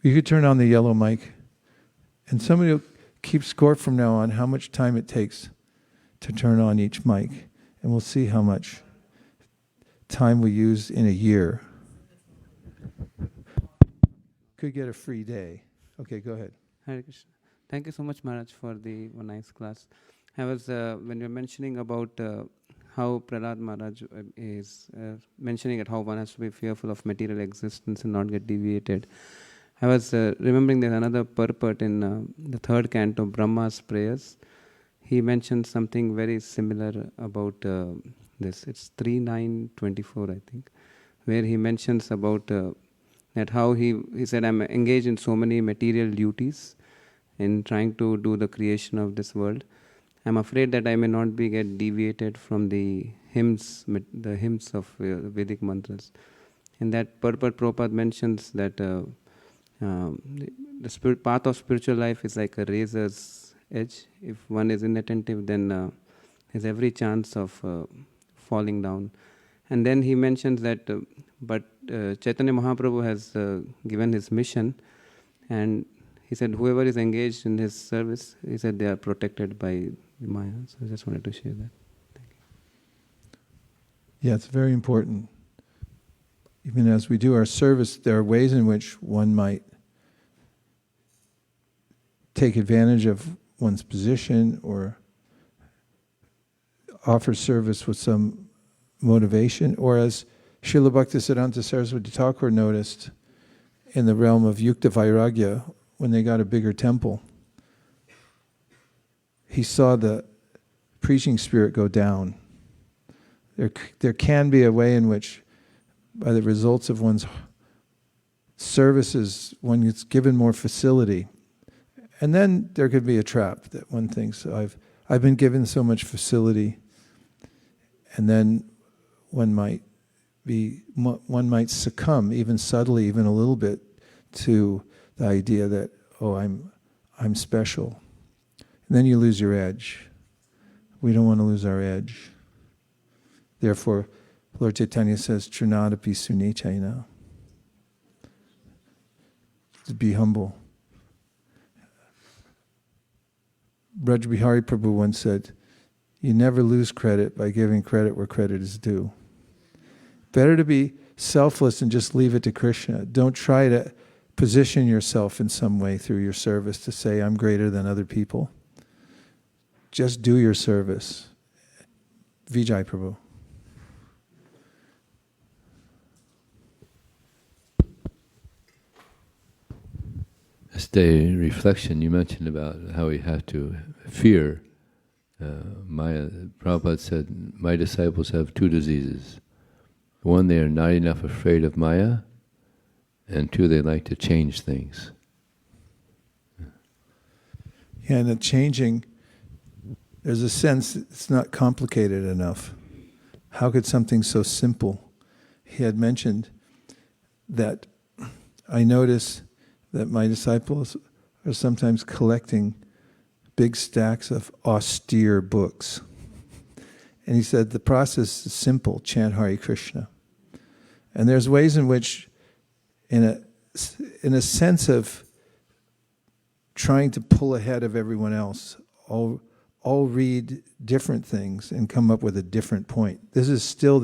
You could turn on the yellow mic, and somebody will keep score from now on how much time it takes to turn on each mic, and we'll see how much time we use in a year. Could get a free day. Okay, go ahead. Hare Krishna. Thank you so much, Maharaj, for the nice class. I was, when you're mentioning about how Prahlad Maharaj is mentioning at how one has to be fearful of material existence and not get deviated, I was remembering there's another purport in the third canto, Brahma's Prayers. He mentioned something very similar about this. It's 3.9.24, I think, where he mentions about that how he said, I'm engaged in so many material duties in trying to do the creation of this world. I'm afraid that I may not get deviated from the hymns of Vedic mantras. In that purport, Prabhupada mentions that the path of spiritual life is like a razor's edge. If one is inattentive, then there's every chance of falling down. And then he mentions that, but Chaitanya Mahaprabhu has given his mission, and he said whoever is engaged in his service, he said they are protected by the Maya. So I just wanted to share that. Thank you. Yeah, it's very important. Even as we do our service, there are ways in which one might take advantage of one's position or offer service with some motivation, or as Srila Bhaktisiddhanta Saraswati Thakur noticed in the realm of Yukta Vairagya, when they got a bigger temple, he saw the preaching spirit go down. There can be a way in which, by the results of one's services, one gets given more facility. And then there could be a trap that one thinks, I've been given so much facility, and then one might succumb, even subtly, even a little bit, to the idea that, oh, I'm special. And then you lose your edge. We don't want to lose our edge. Therefore, Lord Chaitanya says, Trinadapi Sunichaina. To be humble. Braj Bihari Prabhu once said, you never lose credit by giving credit where credit is due. Better to be selfless and just leave it to Krishna. Don't try to position yourself in some way through your service to say, I'm greater than other people. Just do your service. Vijay Prabhu. Yesterday, in reflection, you mentioned about how we have to fear Maya. Prabhupada said, my disciples have two diseases. One, they are not enough afraid of Maya, and two, they like to change things. Yeah, and the changing, there's a sense it's not complicated enough. How could something so simple? He had mentioned that I notice that my disciples are sometimes collecting big stacks of austere books. And he said the process is simple, chant Hare Krishna. And there's ways in which, in a sense of trying to pull ahead of everyone else, all read different things and come up with a different point. This is still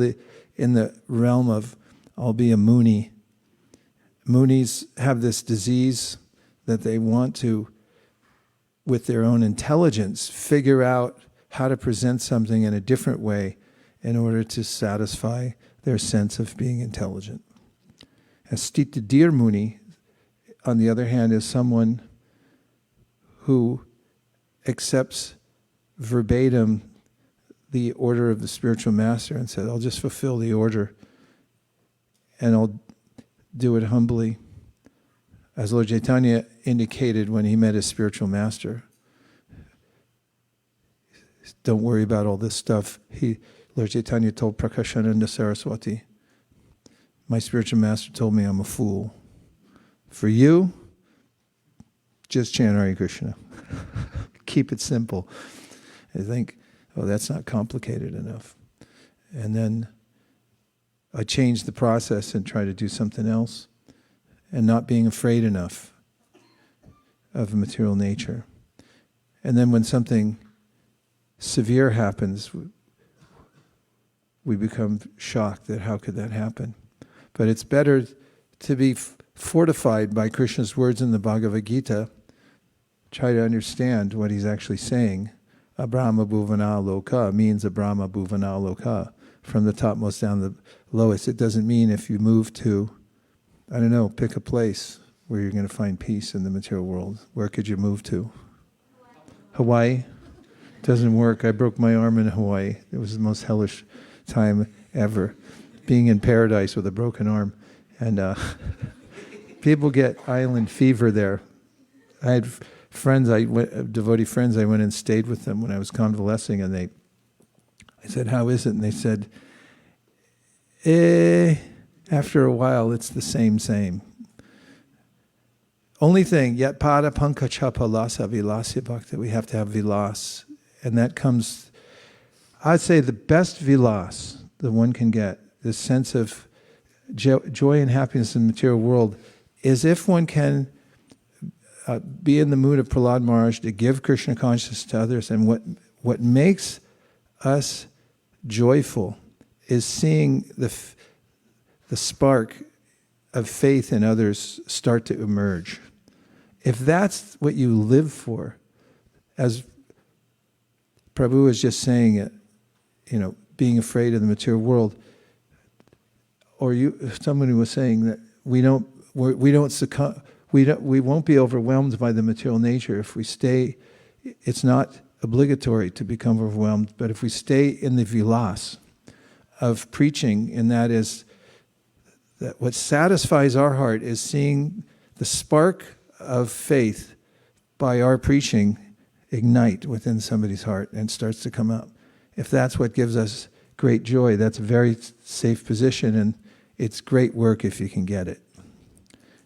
in the realm of, I'll be a Muni. Munis have this disease that they want to, with their own intelligence, figure out how to present something in a different way in order to satisfy their sense of being intelligent. Astita Dir Muni, on the other hand, is someone who accepts verbatim the order of the spiritual master and says, I'll just fulfill the order and I'll do it humbly. As Lord Chaitanya indicated when he met his spiritual master, don't worry about all this stuff. Lord Chaitanya told Prakashananda Saraswati, my spiritual master told me I'm a fool. For you, just chant Hare Krishna. Keep it simple. I think, oh, that's not complicated enough. And then I changed the process and tried to do something else, and not being afraid enough of material nature. And then when something severe happens, we become shocked that how could that happen? But it's better to be fortified by Krishna's words in the Bhagavad Gita, try to understand what he's actually saying. Abrahma Bhuvana Loka means Abrahma Bhuvana Loka, from the topmost down the lowest. It doesn't mean if you move to, I don't know, pick a place where you're going to find peace in the material world. Where could you move to? Hawaii? Doesn't work. I broke my arm in Hawaii. It was the most hellish time ever. Being in paradise with a broken arm. And people get island fever there. I had friends, devotee friends, I went and stayed with them when I was convalescing, and I said, how is it? And they said, after a while, it's the same. Only thing, yet pada pankachapa lasa vilasya bhakta, we have to have vilas. And that comes, I'd say the best vilas that one can get, this sense of joy and happiness in the material world, is if one can be in the mood of Prahlad Maharaj to give Krishna consciousness to others. And what makes us joyful is seeing the spark of faith in others start to emerge. If that's what you live for, as Prabhu was just saying it, being afraid of the material world, or someone who was saying that we won't be overwhelmed by the material nature if we stay. It's not obligatory to become overwhelmed, but if we stay in the vilas of preaching, and that is that what satisfies our heart is seeing the spark of faith by our preaching ignite within somebody's heart and starts to come up. If that's what gives us great joy, that's a very safe position, and it's great work if you can get it.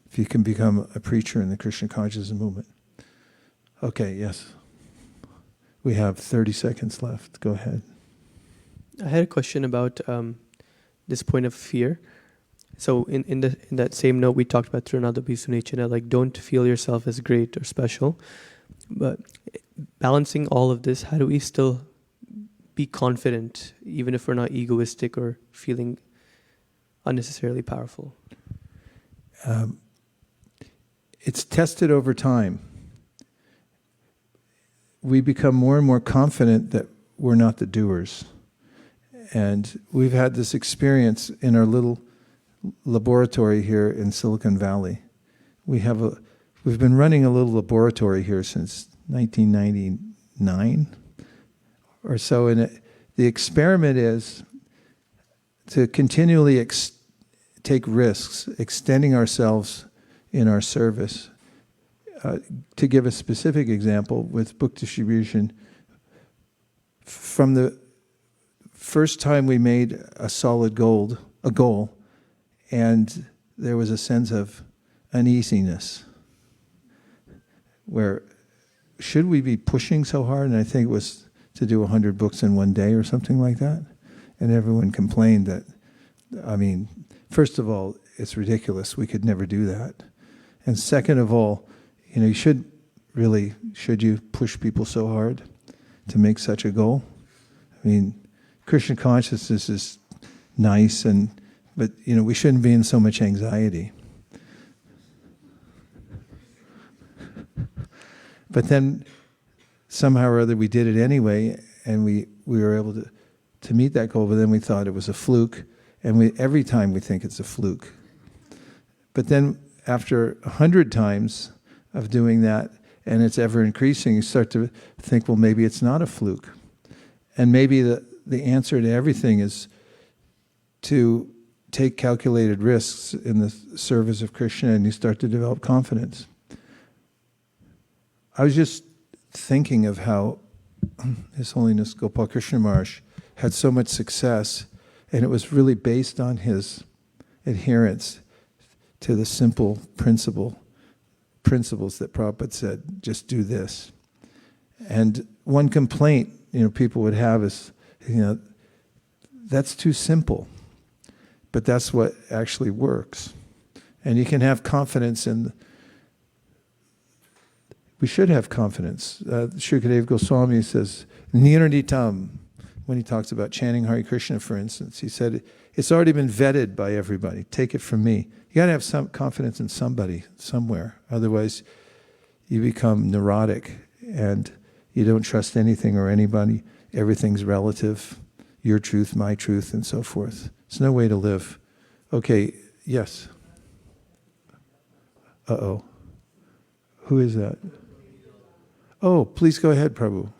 If you can become a preacher in the Krishna consciousness movement. Okay, yes. We have 30 seconds left. Go ahead. I had a question about this point of fear. So in that same note, we talked about Trinadapi Sunichana, like don't feel yourself as great or special. But balancing all of this, how do we still be confident, even if we're not egoistic or feeling unnecessarily powerful? It's tested over time. We become more and more confident that we're not the doers. And we've had this experience in our little laboratory here in Silicon Valley. We've been running a little laboratory here since 1999 or so, and the experiment is to continually take risks, extending ourselves in our service. To give a specific example, with book distribution, from the first time we made a solid goal, and there was a sense of uneasiness, where should we be pushing so hard? And I think it was to do 100 books in one day or something like that. And everyone complained that, I mean, first of all, it's ridiculous. We could never do that. And second of all, should you push people so hard to make such a goal? I mean, Krishna consciousness is nice, but we shouldn't be in so much anxiety. But then somehow or other we did it anyway, and we were able to meet that goal, but then we thought it was a fluke, and every time we think it's a fluke. But then after 100 times of doing that, and it's ever increasing, you start to think, well, maybe it's not a fluke. And maybe the answer to everything is to take calculated risks in the service of Krishna, and you start to develop confidence. I was just thinking of how His Holiness Gopal Krishna Maharaj had so much success, and it was really based on his adherence to the simple principles that Prabhupada said, just do this. And one complaint, people would have is, that's too simple. But that's what actually works. And you can have confidence we should have confidence. Shukadeva Goswami says, Nirnitam, when he talks about chanting Hare Krishna, for instance, he said, it's already been vetted by everybody. Take it from me. You got to have some confidence in somebody, somewhere. Otherwise, you become neurotic and you don't trust anything or anybody. Everything's relative. Your truth, my truth, and so forth. It's no way to live. Okay, yes. Uh-oh. Who is that? Oh, please go ahead, Prabhu.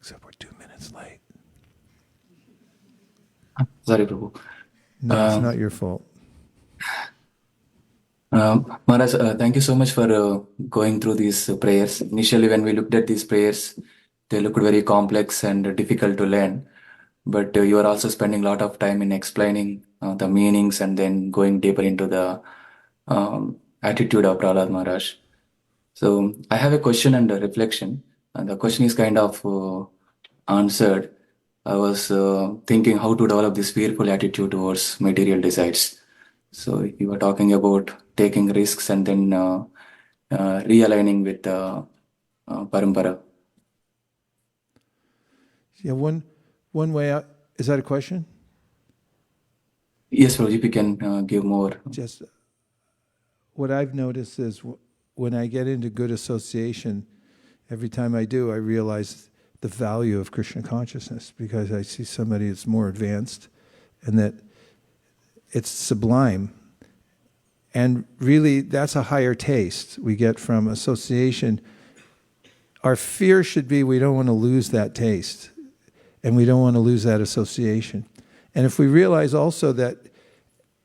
Except we're 2 minutes late. Sorry, Prabhu. No, it's not your fault. Maharaj, thank you so much for going through these prayers. Initially, when we looked at these prayers, they looked very complex and difficult to learn. But you are also spending a lot of time in explaining the meanings and then going deeper into the attitude of Prahlad Maharaj. So I have a question and a reflection. And the question is kind of answered. I was thinking how to develop this fearful attitude towards material desires. So you were talking about taking risks and then realigning with parampara. Yeah, one way out. Is that a question? Yes, Prabhuji, if you can give more. Just what I've noticed is when I get into good association, every time I do, I realize the value of Krishna consciousness, because I see somebody that's more advanced and that it's sublime. And really, that's a higher taste we get from association. Our fear should be we don't want to lose that taste, and we don't want to lose that association. And if we realize also that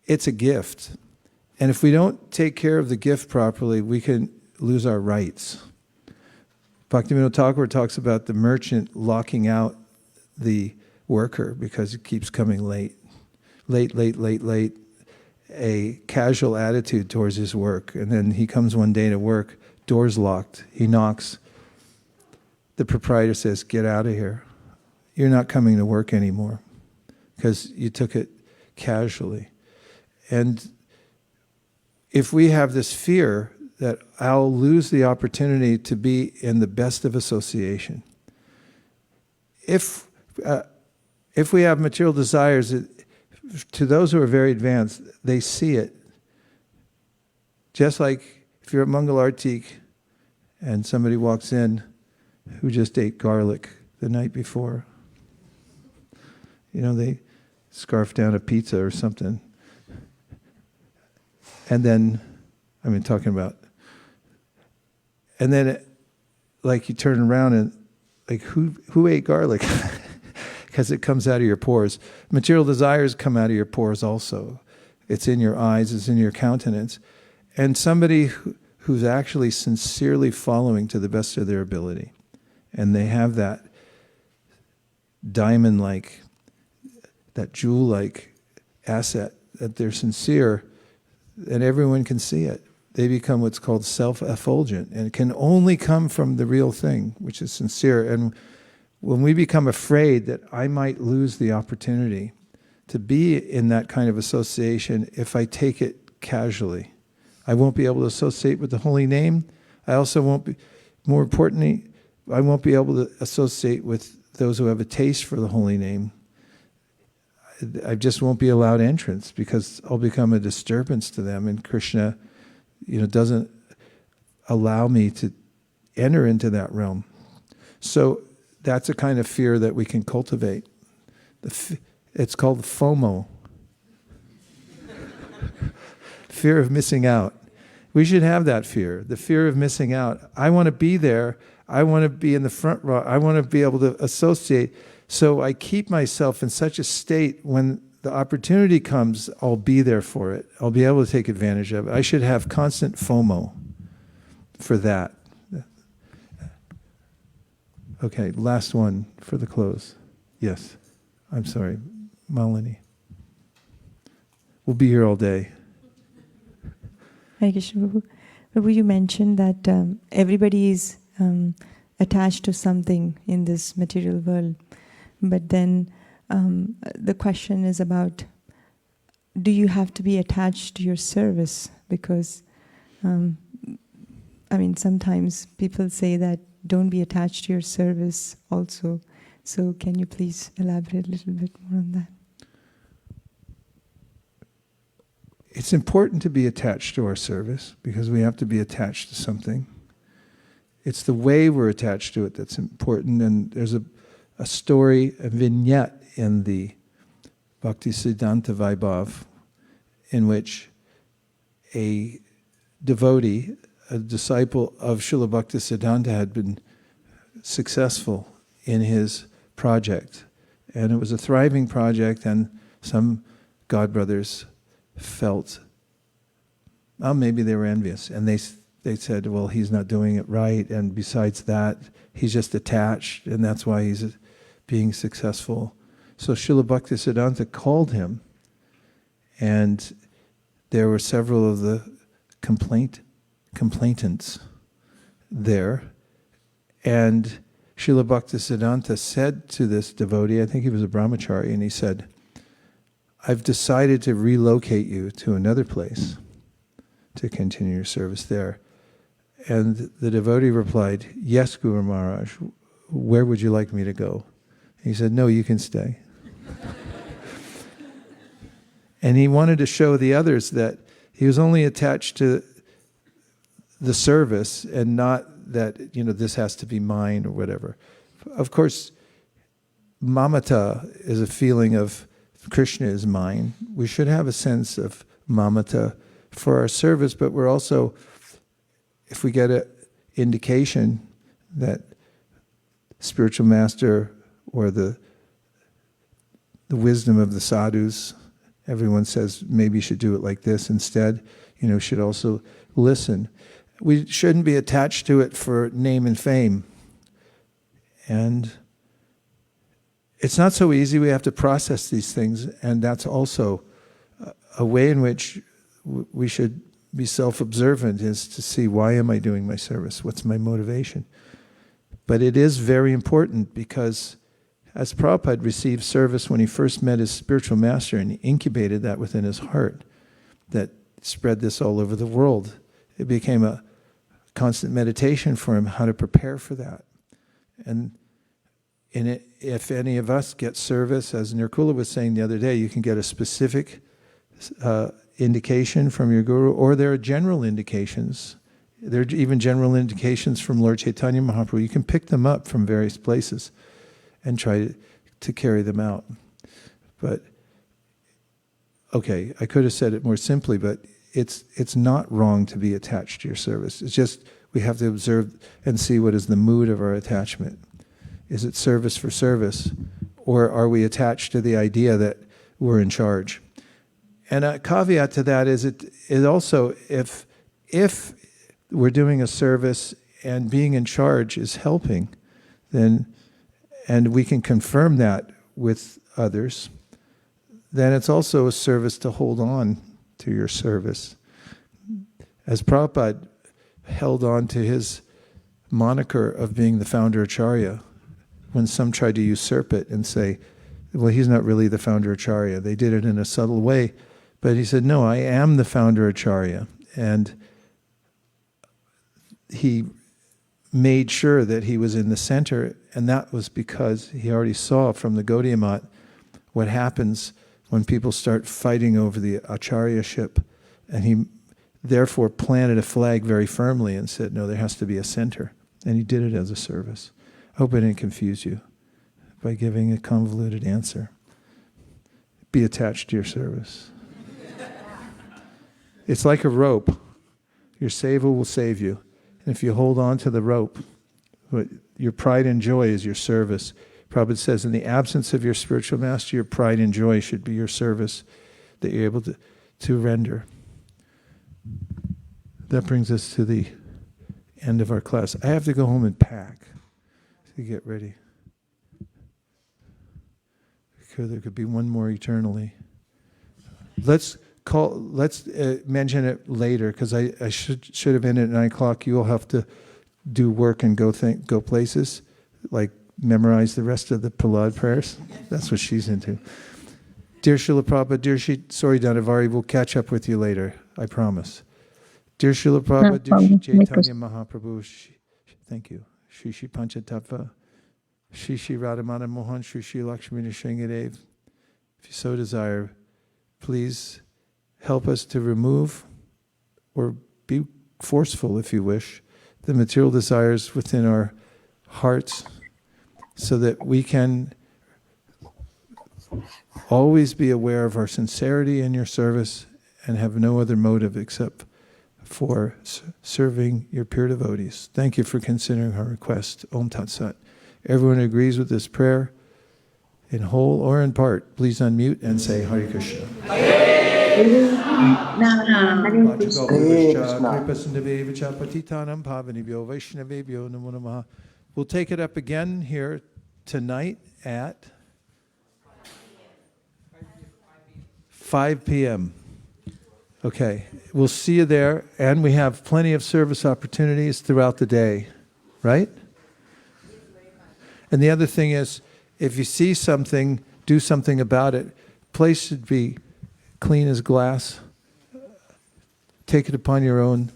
it's a gift, and if we don't take care of the gift properly, we can lose our rights. Bhaktivinoda Thakur talks about the merchant locking out the worker because he keeps coming late. Late. A casual attitude towards his work. And then he comes one day to work, door's locked. He knocks. The proprietor says, get out of here. You're not coming to work anymore because you took it casually. And if we have this fear that I'll lose the opportunity to be in the best of association. If we have material desires, to those who are very advanced, they see it. Just like if you're at Mangalartik and somebody walks in who just ate garlic the night before, they scarf down a pizza or something. And then, talking about, and then you turn around and who ate garlic? Because it comes out of your pores. Material desires come out of your pores also. It's in your eyes, it's in your countenance. And somebody who's actually sincerely following to the best of their ability, and they have that diamond-like, that jewel-like asset, that they're sincere, and everyone can see it. They become what's called self-effulgent, and it can only come from the real thing, which is sincere. And when we become afraid that I might lose the opportunity to be in that kind of association if I take it casually, I won't be able to associate with the holy name. I also won't be, more importantly, I won't be able to associate with those who have a taste for the holy name. I just won't be allowed entrance because I'll become a disturbance to them, and Krishna, doesn't allow me to enter into that realm. So that's a kind of fear that we can cultivate. It's called FOMO. Fear of missing out. We should have that fear, the fear of missing out. I want to be there. I want to be in the front row. I want to be able to associate. So I keep myself in such a state when the opportunity comes, I'll be there for it. I'll be able to take advantage of it. I should have constant FOMO for that. Okay, last one for the close. Yes. I'm sorry, Malini. We'll be here all day. Hare Krishna, Prabhu. Prabhu, you mentioned that everybody is attached to something in this material world. But then the question is about, do you have to be attached to your service? Because, sometimes people say that don't be attached to your service also. So can you please elaborate a little bit more on that? It's important to be attached to our service because we have to be attached to something. It's the way we're attached to it that's important. And there's a story, a vignette in the Bhaktisiddhanta Vaibhav in which a devotee, a disciple of Srila Bhaktisiddhanta, had been successful in his project. And it was a thriving project, and some godbrothers felt, maybe they were envious. And they said, well, he's not doing it right, and besides that, he's just attached, and that's why he's being successful. So Srila Bhaktisiddhanta called him, and there were several of the complainants there, and Srila Bhaktisiddhanta said to this devotee, I think he was a brahmachari, and he said, I've decided to relocate you to another place to continue your service there. And the devotee replied, yes, Guru Maharaj, where would you like me to go? He said, no, you can stay. And he wanted to show the others that he was only attached to the service and not that, this has to be mine or whatever. Of course, mamata is a feeling of Krishna is mine. We should have a sense of mamata for our service, but we're also, if we get an indication that spiritual master or the wisdom of the sadhus, everyone says maybe you should do it like this instead, should also listen. We shouldn't be attached to it for name and fame. And it's not so easy. We have to process these things, and that's also a way in which we should be self-observant, is to see, why am I doing my service? What's my motivation? But it is very important because as Prabhupada received service when he first met his spiritual master and he incubated that within his heart, that spread this all over the world. it became a constant meditation for him how to prepare for that. And in it, if any of us get service, as Nirkula was saying the other day, you can get a specific indication from your guru, or there are general indications. There are even general indications from Lord Chaitanya Mahaprabhu. You can pick them up from various places and try to carry them out. But, okay, I could have said it more simply, but it's not wrong to be attached to your service. It's just we have to observe and see what is the mood of our attachment. Is it service for service, or are we attached to the idea that we're in charge? And a caveat to that is it also, if we're doing a service and being in charge is helping, then, and we can confirm that with others, then it's also a service to hold on to your service. As Prabhupada held on to his moniker of being the founder acharya, when some tried to usurp it and say, well, he's not really the founder acharya. They did it in a subtle way, but he said, no, I am the founder acharya. And he made sure that he was in the center, and that was because he already saw from the Gaudiya Math what happens when people start fighting over the acharyaship, and he therefore planted a flag very firmly and said, no, there has to be a center. And he did it as a service. I hope I didn't confuse you by giving a convoluted answer. Be attached to your service. It's like a rope. Your saver will save you. And if you hold on to the rope, your pride and joy is your service. Prabhupada says, in the absence of your spiritual master, your pride and joy should be your service that you're able to render. That brings us to the end of our class. I have to go home and pack to get ready. Because there could be one more eternally. Let's mention it later, because I should have ended at 9 o'clock. You all have to do work and go places, like memorize the rest of the Prahlad prayers. That's what she's into. Dear Srila Prabhupada, dear Sorry Danavari, we'll catch up with you later, I promise. Dear Srila Prabhupada, dear Shri Chaitanya Mahaprabhu, thank you. Shri Shri Panchatattva, Shri Shri Radhamana Mohan, Shri Shri Lakshmi Nrsingadev. If you so desire, please help us to remove, or be forceful if you wish, the material desires within our hearts, so that we can always be aware of our sincerity in your service and have no other motive except for serving your pure devotees. Thank you for considering our request. Om Tat Sat. Everyone who agrees with this prayer, in whole or in part, please unmute and say Hare Krishna. We'll take it up again here tonight at 5 p.m. Okay, we'll see you there, and we have plenty of service opportunities throughout the day, right? And the other thing is, if you see something, do something about it. Place should be clean as glass. Take it upon your own,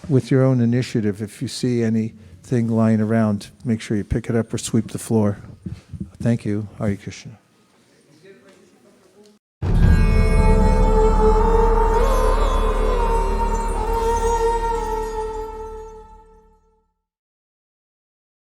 with your own initiative. If you see anything lying around, make sure you pick it up or sweep the floor. Thank you. Hare Krishna.